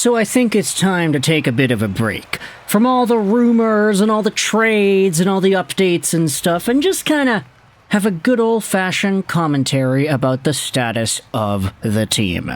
So I think it's time to take a bit of a break from all the rumors and all the trades and all the updates and stuff, and just kind of have a good old-fashioned commentary about the status of the team.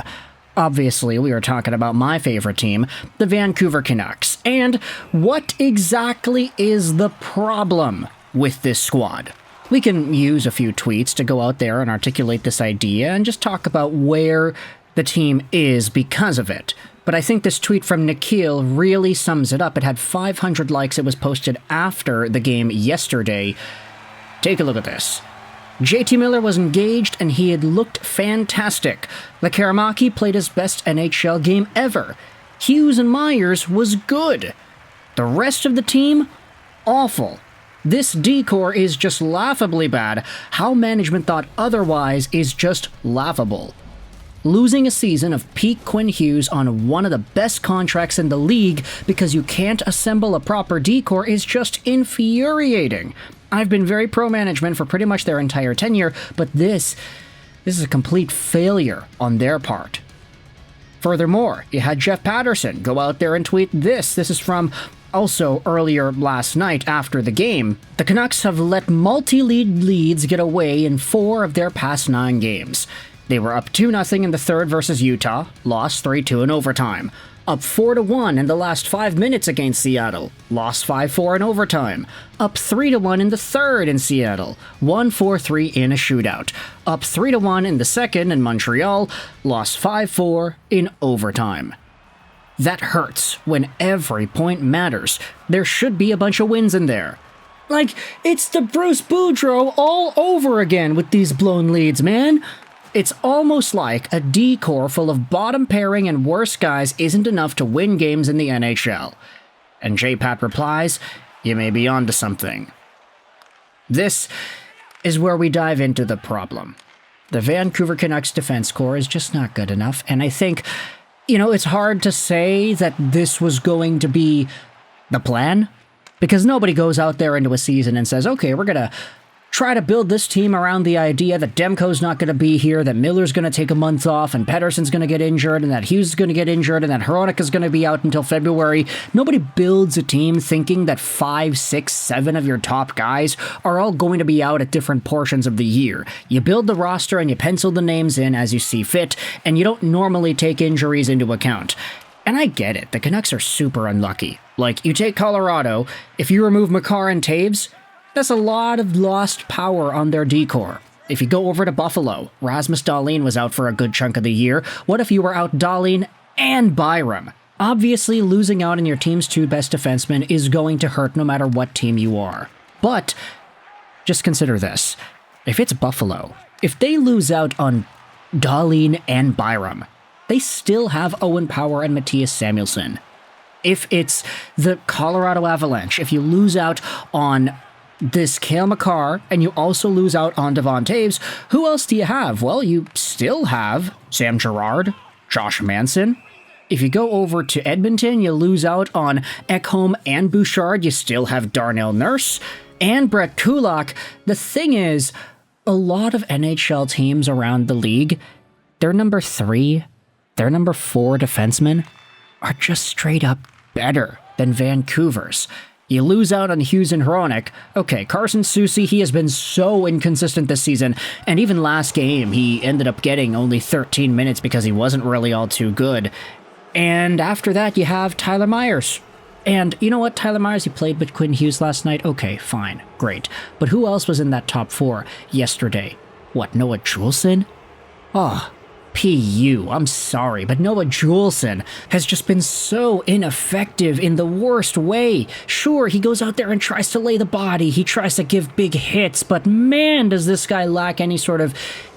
Obviously, we are talking about my favorite team, the Vancouver Canucks, and what exactly is the problem with this squad. We can use a few tweets to go out there and articulate this idea and just talk about where the team is because of it. But I think this tweet from Nikhil really sums it up. It had 500 likes. It was posted after the game yesterday. Take a look at this. JT Miller was engaged and he had looked fantastic. Lekaramaki played his best NHL game ever. Hughes and Myers was good. The rest of the team, awful. This decor is just laughably bad. How management thought otherwise is just laughable. Losing a season of peak Quinn Hughes on one of the best contracts in the league because you can't assemble a proper decor is just infuriating. I've been very pro-management for pretty much their entire tenure, but this is a complete failure on their part. Furthermore, you had Jeff Patterson go out there and tweet this. This is from also earlier last night after the game. The Canucks have let multi-lead leads get away in 4 of their past 9 games. They were up 2-0 in the third versus Utah, lost 3-2 in overtime. Up 4-1 in the last 5 minutes against Seattle, lost 5-4 in overtime. Up 3-1 in the third in Seattle, won 4-3 in a shootout. Up 3-1 in the second in Montreal, lost 5-4 in overtime. That hurts when every point matters. There should be a bunch of wins in there. Like, it's the Bruce Boudreau all over again with these blown leads, man. It's almost like a decor full of bottom pairing and worse guys isn't enough to win games in the NHL. And J-Pat replies, you may be onto something. This is where we dive into the problem. The Vancouver Canucks defense core is just not good enough, and I think, it's hard to say that this was going to be the plan, because nobody goes out there into a season and says, okay, we're going to try to build this team around the idea that Demko's not going to be here, that Miller's going to take a month off, and Pettersson's going to get injured, and that Hughes is going to get injured, and that Hronek is going to be out until February. Nobody builds a team thinking that 5, 6, 7 of your top guys are all going to be out at different portions of the year. You build the roster and you pencil the names in as you see fit, and you don't normally take injuries into account. And I get it, the Canucks are super unlucky. Like, you take Colorado, if you remove Makar and Taves, that's a lot of lost power on their decor. If you go over to Buffalo, Rasmus Dahlin was out for a good chunk of the year. What if you were out Dahlin and Byram? Obviously, losing out on your team's 2 best defensemen is going to hurt no matter what team you are. But just consider this. If it's Buffalo, if they lose out on Dahlin and Byram, they still have Owen Power and Matthias Samuelsson. If it's the Colorado Avalanche, if you lose out on this Cale Makar, and you also lose out on Devon Taves, who else do you have? Well, you still have Sam Girard, Josh Manson. If you go over to Edmonton, you lose out on Ekholm and Bouchard. You still have Darnell Nurse and Brett Kulak. The thing is, a lot of NHL teams around the league, their number 3, their number 4 defensemen are just straight up better than Vancouver's. You lose out on Hughes and Hronek. Okay, Carson Soucy, he has been so inconsistent this season, and even last game, he ended up getting only 13 minutes because he wasn't really all too good. And after that, you have Tyler Myers. And you know what, Tyler Myers, he played with Quinn Hughes last night? Okay, fine, great. But who else was in that top 4 yesterday? What, Noah Juulsen? Oh, P.U. I'm sorry, but Noah Juulsen has just been so ineffective in the worst way. Sure, he goes out there and tries to lay the body, he tries to give big hits, but man, does this guy lack any sort of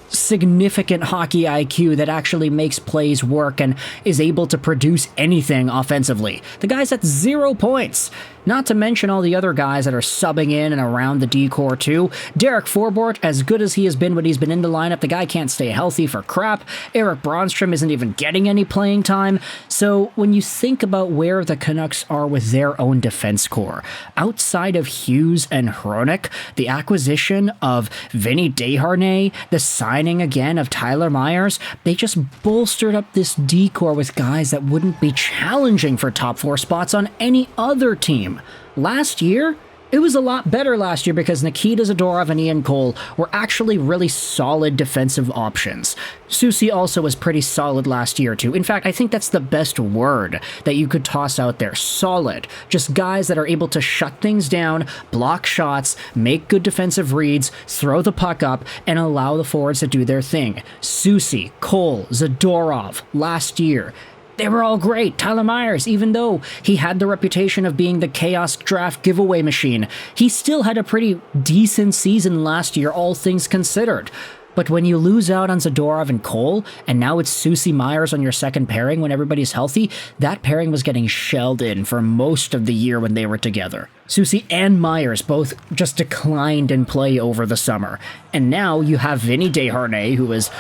significant hockey IQ that actually makes plays work and is able to produce anything offensively. The guy's at 0 points. Not to mention all the other guys that are subbing in and around the D-core too. Derek Forbort, as good as he has been when he's been in the lineup, the guy can't stay healthy for crap. Erik Brannstrom isn't even getting any playing time. So when you think about where the Canucks are with their own defense core, outside of Hughes and Hronek, the acquisition of Vinny Desharnais, the signing again of Tyler Myers, they just bolstered up this D-core with guys that wouldn't be challenging for top 4 spots on any other team. Last year, it was a lot better last year because Nikita Zadorov and Ian Cole were actually really solid defensive options. Soucy also was pretty solid last year too. In fact, I think that's the best word that you could toss out there. Solid. Just guys that are able to shut things down, block shots, make good defensive reads, throw the puck up, and allow the forwards to do their thing. Soucy, Cole, Zadorov, last year. They were all great. Tyler Myers, even though he had the reputation of being the chaos draft giveaway machine, he still had a pretty decent season last year, all things considered. But when you lose out on Zadorov and Cole, and now it's Soucy Myers on your second pairing when everybody's healthy, that pairing was getting shelled in for most of the year when they were together. Soucy and Myers both just declined in play over the summer. And now you have Vinny Desharnais, who is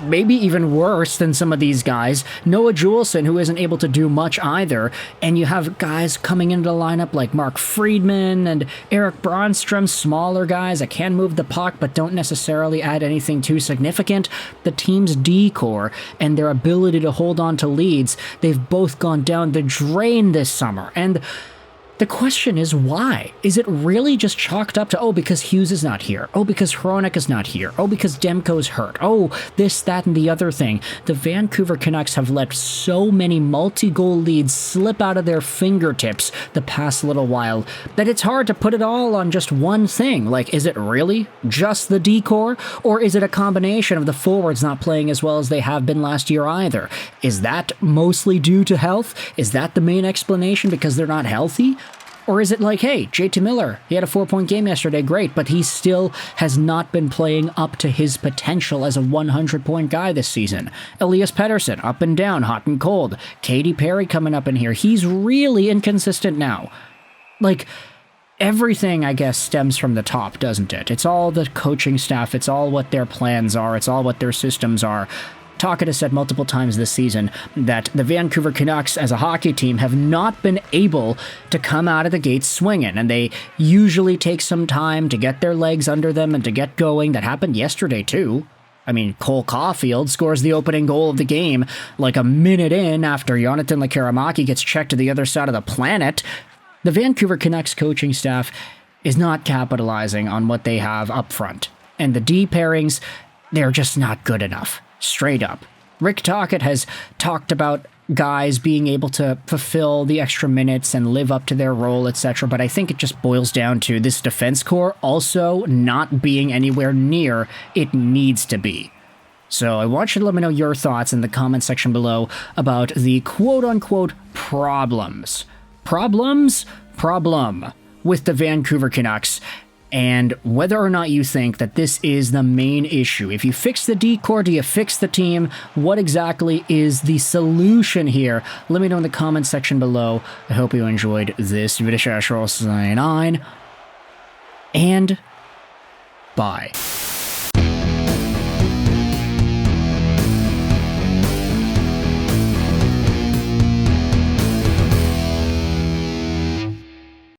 maybe even worse than some of these guys, Noah Juleson, who isn't able to do much either, and you have guys coming into the lineup like Mark Friedman and Erik Brannstrom, smaller guys that can move the puck but don't necessarily add anything too significant. The team's D-core and their ability to hold on to leads, they've both gone down the drain this summer, and the question is why? Is it really just chalked up to, oh, because Hughes is not here, oh, because Hronek is not here, oh, because Demko's hurt, oh, this, that, and the other thing. The Vancouver Canucks have let so many multi-goal leads slip out of their fingertips the past little while that it's hard to put it all on just one thing. Like, is it really just the D-core, or is it a combination of the forwards not playing as well as they have been last year either? Is that mostly due to health? Is that the main explanation because they're not healthy? Or is it like, hey, JT Miller, he had a 4-point game yesterday, great, but he still has not been playing up to his potential as a 100-point guy this season. Elias Pettersson, up and down, hot and cold. Katy Perry coming up in here. He's really inconsistent now. Like, everything, I guess, stems from the top, doesn't it? It's all the coaching staff, it's all what their plans are, it's all what their systems are. Tocchet has said multiple times this season that the Vancouver Canucks as a hockey team have not been able to come out of the gates swinging, and they usually take some time to get their legs under them and to get going. That happened yesterday too. I mean, Cole Caulfield scores the opening goal of the game like a minute in after Jonathan Lekkerimäki gets checked to the other side of the planet. The Vancouver Canucks coaching staff is not capitalizing on what they have up front, and the D pairings, they're just not good enough. Straight up. Rick Tocchet has talked about guys being able to fulfill the extra minutes and live up to their role, etc., but I think it just boils down to this defense core also not being anywhere near it needs to be. So I want you to let me know your thoughts in the comment section below about the quote-unquote problems. Problem with the Vancouver Canucks, and whether or not you think that this is the main issue. If you fix the D-core, do you fix the team? What exactly is the solution here? Let me know in the comment section below. I hope you enjoyed this video. And bye.